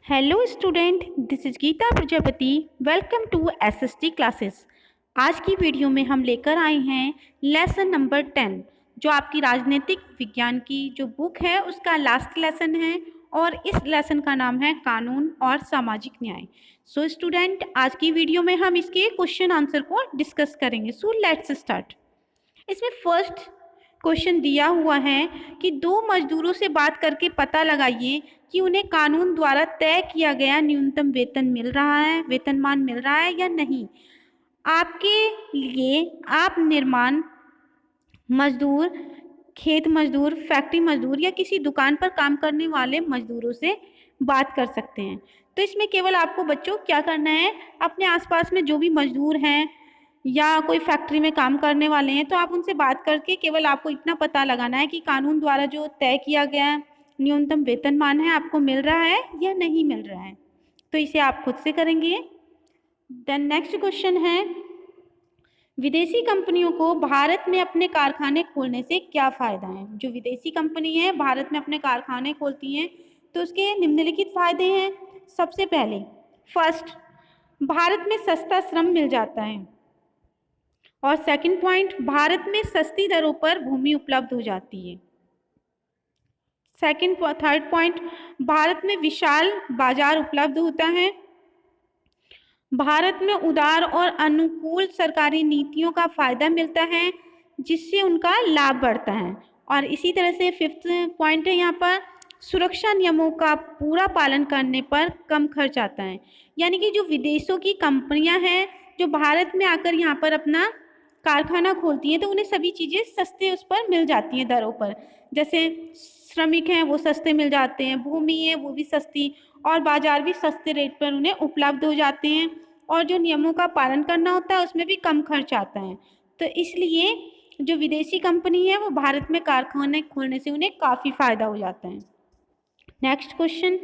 Hello student, this is Geeta Prajapati. Welcome to SST classes. आज की video में हम लेकर आए हैं लेसन नंबर 10, जो आपकी राजनीतिक विज्ञान की जो बुक है उसका लास्ट लेसन है और इस लेसन का नाम है कानून और सामाजिक न्याय। सो स्टूडेंट, आज की वीडियो में हम इसके क्वेश्चन आंसर को डिस्कस करेंगे। So let's start. इसमें फर्स्ट क्वेश्चन दिया हुआ है कि दो मजदूरों से बात करके पता लगाइए कि उन्हें कानून द्वारा तय किया गया न्यूनतम वेतन मिल रहा है, वेतनमान मिल रहा है या नहीं। आपके लिए आप निर्माण मजदूर, खेत मजदूर, फैक्ट्री मजदूर या किसी दुकान पर काम करने वाले मजदूरों से बात कर सकते हैं। तो इसमें केवल आपको बच्चों क्या करना है, अपने आसपास में जो भी मजदूर हैं या कोई फैक्ट्री में काम करने वाले हैं तो आप उनसे बात करके केवल आपको इतना पता लगाना है कि कानून द्वारा जो तय किया गया न्यूनतम वेतनमान है आपको मिल रहा है या नहीं मिल रहा है। तो इसे आप खुद से करेंगे। देन नेक्स्ट क्वेश्चन है, विदेशी कंपनियों को भारत में अपने कारखाने खोलने से क्या फ़ायदा है। जो विदेशी कंपनी है भारत में अपने कारखाने खोलती हैं तो उसके निम्नलिखित फ़ायदे हैं। सबसे पहले फर्स्ट, भारत में सस्ता श्रम मिल जाता है। और सेकंड पॉइंट, भारत में सस्ती दरों पर भूमि उपलब्ध हो जाती है। थर्ड पॉइंट, भारत में विशाल बाजार उपलब्ध होता है। भारत में उदार और अनुकूल सरकारी नीतियों का फायदा मिलता है जिससे उनका लाभ बढ़ता है। और इसी तरह से फिफ्थ पॉइंट है यहाँ पर, सुरक्षा नियमों का पूरा पालन करने पर कम खर्च आता है। यानी कि जो विदेशों की कंपनियां हैं जो भारत में आकर यहाँ पर अपना कारखाना खोलती हैं तो उन्हें सभी चीज़ें सस्ते उस पर मिल जाती हैं दरों पर। जैसे श्रमिक हैं वो सस्ते मिल जाते हैं, भूमि है वो भी सस्ती, और बाजार भी सस्ते रेट पर उन्हें उपलब्ध हो जाते हैं। और जो नियमों का पालन करना होता है उसमें भी कम खर्च आता है। तो इसलिए जो विदेशी कंपनी है वो भारत में कारखाने खोलने से उन्हें काफ़ी फायदा हो जाता है। नेक्स्ट क्वेश्चन,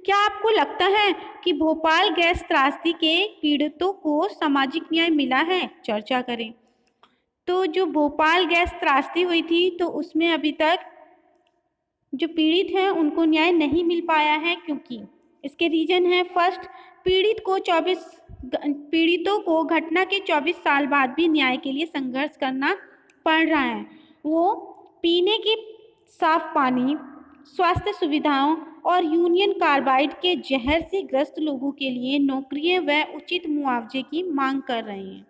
क्या आपको लगता है कि भोपाल गैस त्रासदी के पीड़ितों को सामाजिक न्याय मिला है। चर्चा करें। तो जो भोपाल गैस त्रासदी हुई थी तो उसमें अभी तक जो पीड़ित हैं उनको न्याय नहीं मिल पाया है, क्योंकि इसके रीजन है फर्स्ट, पीड़ितों को घटना के 24 साल बाद भी न्याय के लिए संघर्ष करना पड़ रहा है। वो पीने के साफ पानी, स्वास्थ्य सुविधाओं और यूनियन कार्बाइड के जहर से ग्रस्त लोगों के लिए नौकरियां व उचित मुआवजे की मांग कर रहे हैं।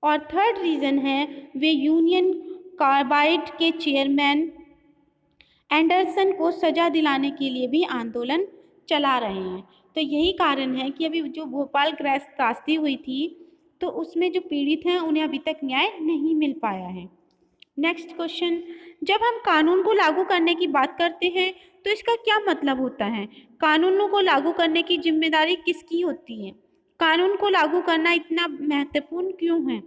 और थर्ड रीज़न है, वे यूनियन कार्बाइड के चेयरमैन एंडरसन को सजा दिलाने के लिए भी आंदोलन चला रहे हैं। तो यही कारण है कि अभी जो भोपाल गैस त्रासदी हुई थी तो उसमें जो पीड़ित हैं उन्हें अभी तक न्याय नहीं मिल पाया है। नेक्स्ट क्वेश्चन, जब हम कानून को लागू करने की बात करते हैं तो इसका क्या मतलब होता है। कानूनों को लागू करने की जिम्मेदारी किसकी होती है। कानून को लागू करना इतना महत्वपूर्ण क्यों है।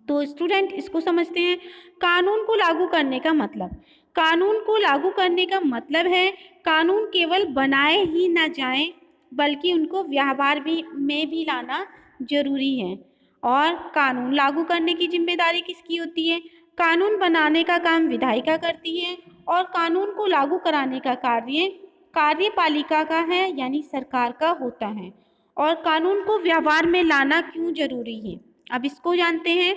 तो स्टूडेंट इसको समझते हैं। कानून को लागू करने का मतलब, कानून को लागू करने का मतलब है कानून केवल बनाए ही ना जाएं बल्कि उनको व्यवहार में भी लाना जरूरी है। और कानून लागू करने की जिम्मेदारी किसकी होती है। कानून बनाने का काम विधायिका करती है और कानून को लागू कराने का कार्य कार्यपालिका का है, यानी सरकार का होता है। और कानून को व्यवहार में लाना क्यों जरूरी है, अब इसको जानते हैं।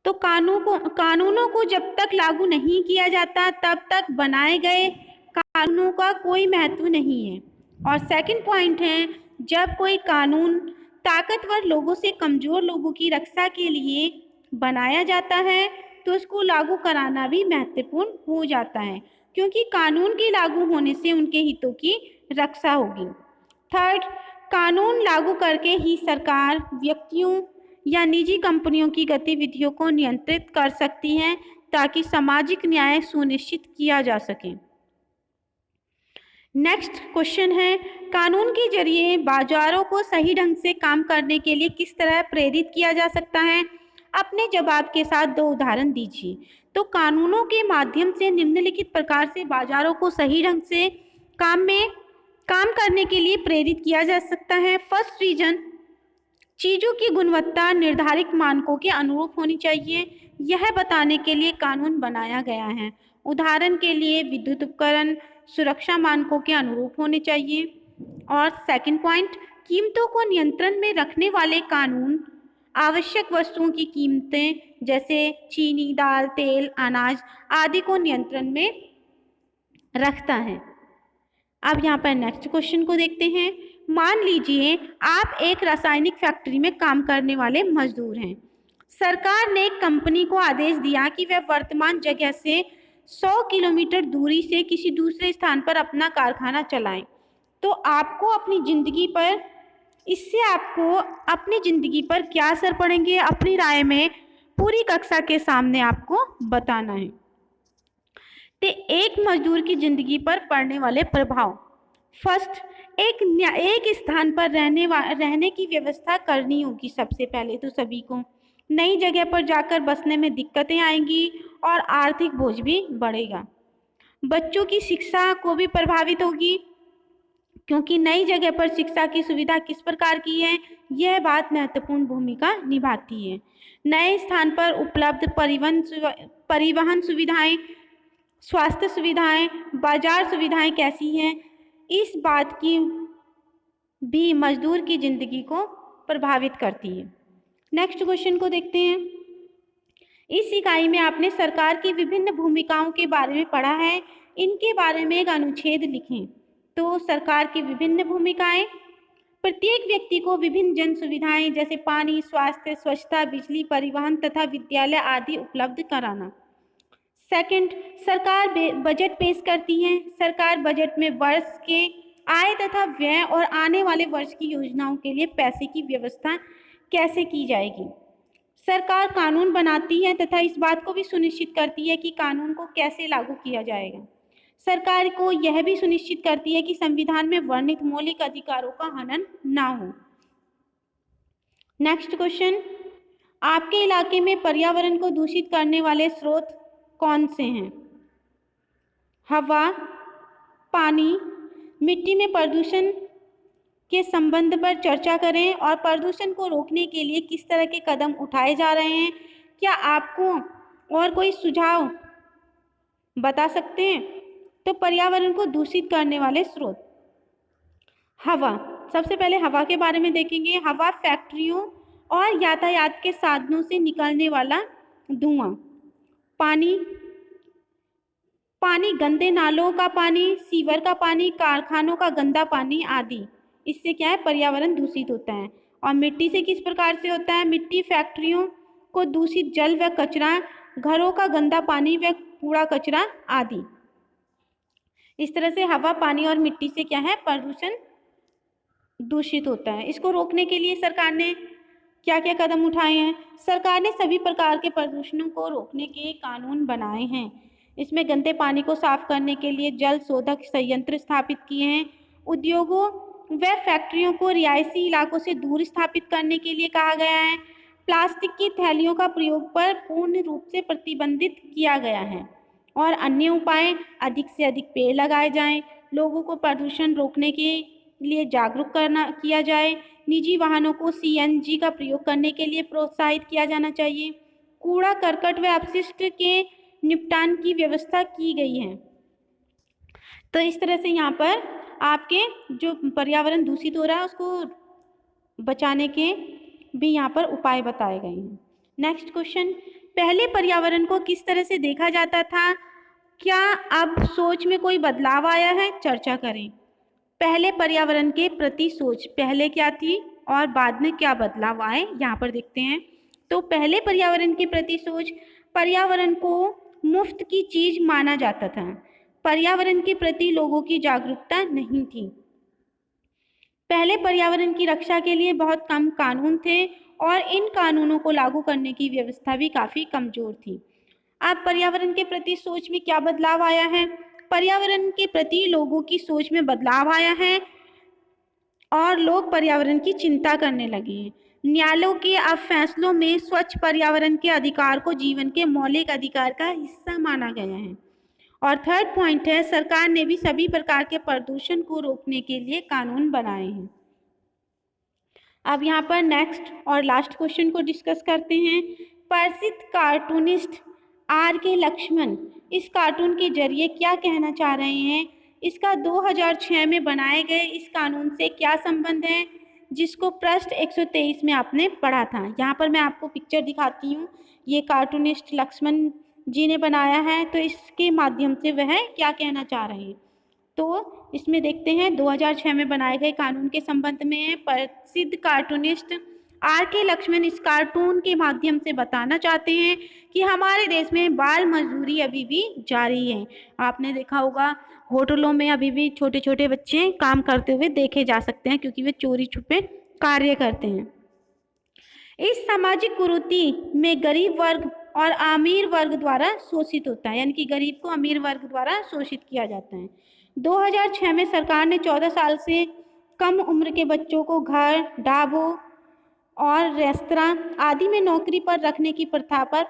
तो कानूनों को जब तक लागू नहीं किया जाता तब तक बनाए गए कानूनों का कोई महत्व नहीं है। और सेकंड पॉइंट है, जब कोई कानून ताकतवर लोगों से कमज़ोर लोगों की रक्षा के लिए बनाया जाता है तो उसको लागू कराना भी महत्वपूर्ण हो जाता है, क्योंकि कानून के लागू होने से उनके हितों की रक्षा होगी। थर्ड, कानून लागू करके ही सरकार व्यक्तियों या निजी कंपनियों की गतिविधियों को नियंत्रित कर सकती है ताकि सामाजिक न्याय सुनिश्चित किया जा सके। नेक्स्ट क्वेश्चन है, कानून के जरिए बाजारों को सही ढंग से काम करने के लिए किस तरह प्रेरित किया जा सकता है। अपने जवाब के साथ दो उदाहरण दीजिए। तो कानूनों के माध्यम से निम्नलिखित प्रकार से बाजारों को सही ढंग से काम करने के लिए प्रेरित किया जा सकता है। फर्स्ट रीजन, चीज़ों की गुणवत्ता निर्धारित मानकों के अनुरूप होनी चाहिए, यह बताने के लिए कानून बनाया गया है। उदाहरण के लिए विद्युत उपकरण, सुरक्षा मानकों के अनुरूप होने चाहिए। और सेकंड पॉइंट, कीमतों को नियंत्रण में रखने वाले कानून आवश्यक वस्तुओं की कीमतें जैसे चीनी, दाल, तेल, अनाज आदि को नियंत्रण में रखता है। अब यहाँ पर नेक्स्ट क्वेश्चन को देखते हैं। मान लीजिए आप एक रासायनिक फैक्ट्री में काम करने वाले मजदूर हैं। सरकार ने एक कंपनी को आदेश दिया कि वह वर्तमान जगह से 100 किलोमीटर दूरी से किसी दूसरे स्थान पर अपना कारखाना चलाएं। तो आपको अपनी जिंदगी पर क्या असर पड़ेंगे, अपनी राय में पूरी कक्षा के सामने आपको बताना है। तो एक मजदूर की जिंदगी पर पड़ने वाले प्रभाव। फर्स्ट, एक स्थान पर रहने की व्यवस्था करनी होगी सबसे पहले तो सभी को। नई जगह पर जाकर बसने में दिक्कतें आएंगी और आर्थिक बोझ भी बढ़ेगा। बच्चों की शिक्षा को भी प्रभावित होगी, क्योंकि नई जगह पर शिक्षा की सुविधा किस प्रकार की है, यह बात महत्वपूर्ण भूमिका निभाती है। नए स्थान पर उपलब्ध परिवहन सुविधाएं, स्वास्थ्य सुविधाएं, बाजार सुविधाएं कैसी हैं, इस बात की भी मजदूर की जिंदगी को प्रभावित करती है। नेक्स्ट क्वेश्चन को देखते हैं। इस इकाई में आपने सरकार की विभिन्न भूमिकाओं के बारे में पढ़ा है। इनके बारे में एक अनुच्छेद लिखें। तो सरकार की विभिन्न भूमिकाएं, प्रत्येक व्यक्ति को विभिन्न जन सुविधाएं जैसे पानी, स्वास्थ्य, स्वच्छता, बिजली, परिवहन तथा विद्यालय आदि उपलब्ध कराना। सेकंड, सरकार बजट पेश करती है। सरकार बजट में वर्ष के आय तथा व्यय और आने वाले वर्ष की योजनाओं के लिए पैसे की व्यवस्था कैसे की जाएगी। सरकार कानून बनाती है तथा इस बात को भी सुनिश्चित करती है कि कानून को कैसे लागू किया जाएगा। सरकार को यह भी सुनिश्चित करती है कि संविधान में वर्णित मौलिक अधिकारों का हनन ना हो। नेक्स्ट क्वेश्चन, आपके इलाके में पर्यावरण को दूषित करने वाले स्रोत कौन से हैं? हवा, पानी, मिट्टी में प्रदूषण के संबंध पर चर्चा करें और प्रदूषण को रोकने के लिए किस तरह के कदम उठाए जा रहे हैं। क्या आपको और कोई सुझाव बता सकते हैं? तो पर्यावरण को दूषित करने वाले स्रोत। हवा, सबसे पहले हवा के बारे में देखेंगे। हवा फैक्ट्रियों और यातायात के साधनों से निकलने वाला धुआं। पानी गंदे नालों का पानी, सीवर का पानी, कारखानों का गंदा पानी आदि, इससे क्या है, पर्यावरण दूषित होता है। और मिट्टी से किस प्रकार से होता है? मिट्टी फैक्ट्रियों को दूषित जल व कचरा, घरों का गंदा पानी व कूड़ा कचरा आदि। इस तरह से हवा, पानी और मिट्टी से क्या है, प्रदूषण दूषित होता है। इसको रोकने के लिए सरकार ने क्या क्या कदम उठाए हैं? सरकार ने सभी प्रकार के प्रदूषणों को रोकने के कानून बनाए हैं। इसमें गंदे पानी को साफ करने के लिए जल शोधक संयंत्र स्थापित किए हैं। उद्योगों व फैक्ट्रियों को रिहायशी इलाकों से दूर स्थापित करने के लिए कहा गया है। प्लास्टिक की थैलियों का प्रयोग पर पूर्ण रूप से प्रतिबंधित किया गया है। और अन्य उपाय, अधिक से अधिक पेड़ लगाए जाएं, लोगों को प्रदूषण रोकने के लिए जागरूक किया जाए, निजी वाहनों को सीएनजी का प्रयोग करने के लिए प्रोत्साहित किया जाना चाहिए। कूड़ा करकट व अपशिष्ट के निपटान की व्यवस्था की गई है। तो इस तरह से यहाँ पर आपके जो पर्यावरण दूषित हो रहा है उसको बचाने के भी यहाँ पर उपाय बताए गए हैं। नेक्स्ट क्वेश्चन, पहले पर्यावरण को किस तरह से देखा जाता था? क्या अब सोच में कोई बदलाव आया है? चर्चा करें। पहले पर्यावरण के प्रति सोच पहले क्या थी और बाद में क्या बदलाव आए, यहाँ पर देखते हैं। तो पहले पर्यावरण के प्रति सोच, पर्यावरण को मुफ्त की चीज माना जाता था। पर्यावरण के प्रति लोगों की जागरूकता नहीं थी। पहले पर्यावरण की रक्षा के लिए बहुत कम कानून थे और इन कानूनों को लागू करने की व्यवस्था भी काफी कमजोर थी। अब पर्यावरण के प्रति सोच में क्या बदलाव आया है? पर्यावरण के प्रति लोगों की सोच में बदलाव आया है और लोग पर्यावरण की चिंता करने लगे हैं। न्यायालयों के अब फैसलों में स्वच्छ पर्यावरण के अधिकार को जीवन के मौलिक अधिकार का हिस्सा माना गया है। और थर्ड पॉइंट है, सरकार ने भी सभी प्रकार के प्रदूषण को रोकने के लिए कानून बनाए हैं। अब यहाँ पर नेक्स्ट और लास्ट क्वेश्चन को डिस्कस करते हैं। प्रसिद्ध कार्टूनिस्ट आर के लक्ष्मण इस कार्टून के जरिए क्या कहना चाह रहे हैं? इसका 2006 में बनाए गए इस कानून से क्या संबंध है, जिसको पृष्ठ 123 में आपने पढ़ा था। यहाँ पर मैं आपको पिक्चर दिखाती हूँ, ये कार्टूनिस्ट लक्ष्मण जी ने बनाया है, तो इसके माध्यम से वह क्या कहना चाह रहे हैं। तो इसमें देखते हैं 2006 में बनाए गए कानून के संबंध में प्रसिद्ध कार्टूनिस्ट R.K. लक्ष्मण इस कार्टून के माध्यम से बताना चाहते हैं कि हमारे देश में बाल मजदूरी अभी भी जारी है। आपने देखा होगा होटलों में अभी भी छोटे छोटे बच्चे काम करते हुए देखे जा सकते हैं, क्योंकि वे चोरी छुपे कार्य करते हैं। इस सामाजिक कुरीति में गरीब वर्ग और अमीर वर्ग द्वारा शोषित होता है, यानी कि गरीब को अमीर वर्ग द्वारा शोषित किया जाता है। 2006 में सरकार ने 14 साल से कम उम्र के बच्चों को घर, ढाबों और रेस्तरां आदि में नौकरी पर रखने की प्रथा पर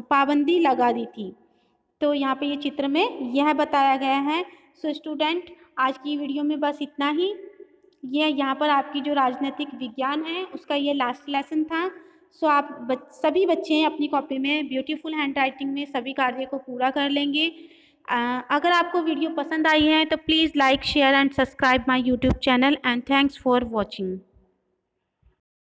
पाबंदी लगा दी थी। तो यहाँ पे ये चित्र में यह बताया गया है। सो स्टूडेंट, आज की वीडियो में बस इतना ही। ये यहाँ पर आपकी जो राजनीतिक विज्ञान है उसका ये लास्ट लेसन था। सो आप सभी बच्चे अपनी कॉपी में ब्यूटीफुल हैंडराइटिंग में सभी कार्य को पूरा कर लेंगे। अगर आपको वीडियो पसंद आई है तो please like, share and subscribe my YouTube channel and thanks for watching.